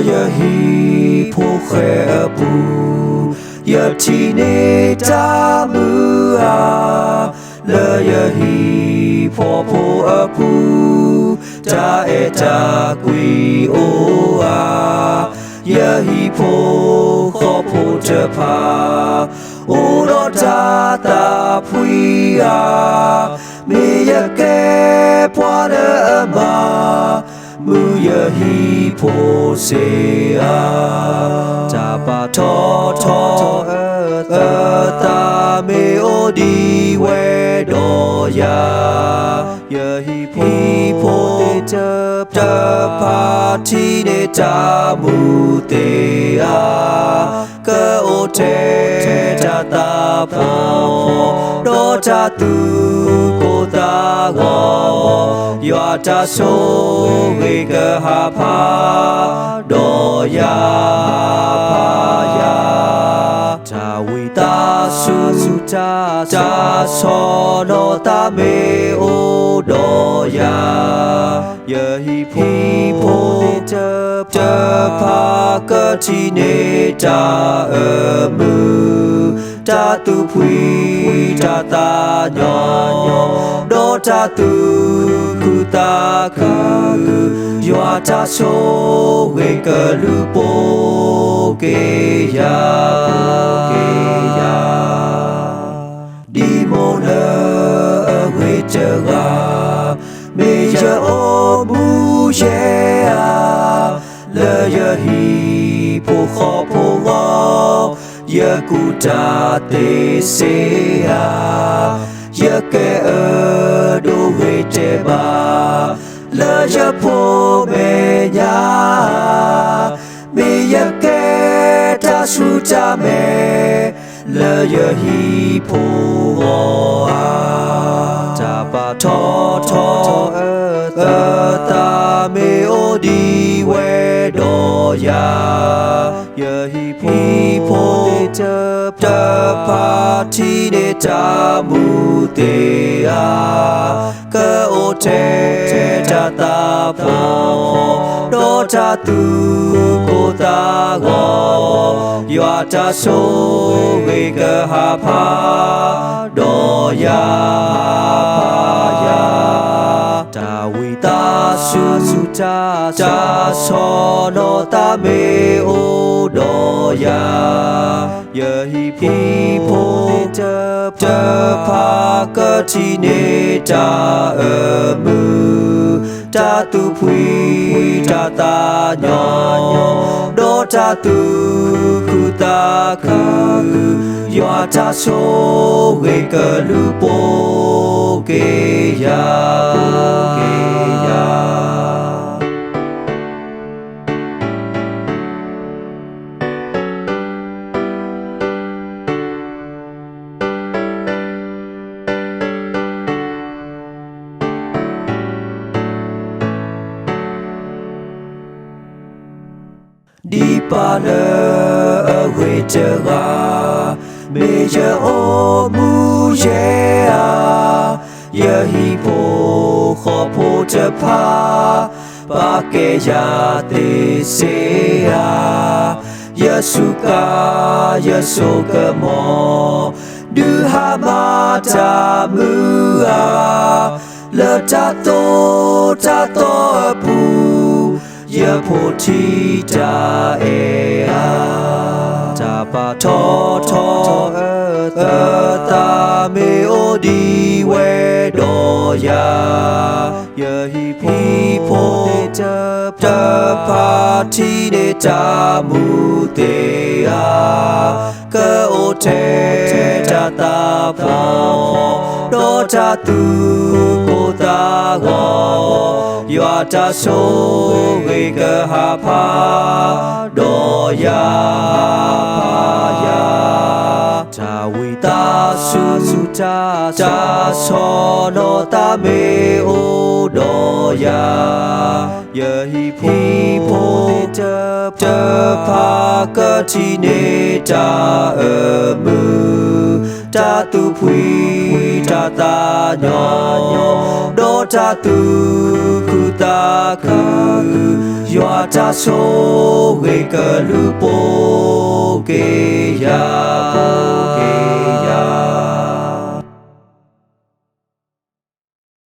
ya hi po khe pu ya chi ne ta mu a le ya hi po pu ta e ta quy o a ya hi po kho po te pa o ro ta pui a me ya ke po de ma mu ya hi po se a ta pa tho ta me o di we do ya hi po te pa ti ne ta mu te a ka o te ta po do ta tu ko ta go yo ta so we ka ha pa do ya pa ya ta we ta su ta so no ta me o do ya hi po te pa ka ti ne ta mu ta tu pui ta nyo do ta tu ku ta ku yo ta so we ka lu po ke ya di mo na we cha ga me ya o bu ye a le ya hi po kho po go ya ku ta te se a ya ke do we te ba le ya po me nya me ya ke ta su ta me le ya hi po a ta pa tho ta me o di we do ya hi po te pa ti ne ta mu te a ka o te ta po do ta tu ko ta go yo ta so we ka ha pa do ya ta we ta su ta so no ta me o do ya hi po te pa ka ti ne ta mu ta tu pui ta nyo do ta tu ku ta ku yo ta so we ka lu po ke ya đi pa nơ we cha ga me ya o mu ye a ya hi po kho po te pa pa ke ya te se a ya su ka ya so ka mo du ha ma ta mu a le ta to pu ya po ti ta e a ta pa tho ta me o di we do ya hi po te pa ti ne ta mu te a ka o te ta po do ta tu ko ta go yo ta so we ka ha pa do ya ta we ta su ta so no ta me o do ya hi po te pa ka ti ne ta mu ta tu pui ta ta nhỏ đô ta tu khu ta khứ yo ta số về cờ lu po kê ya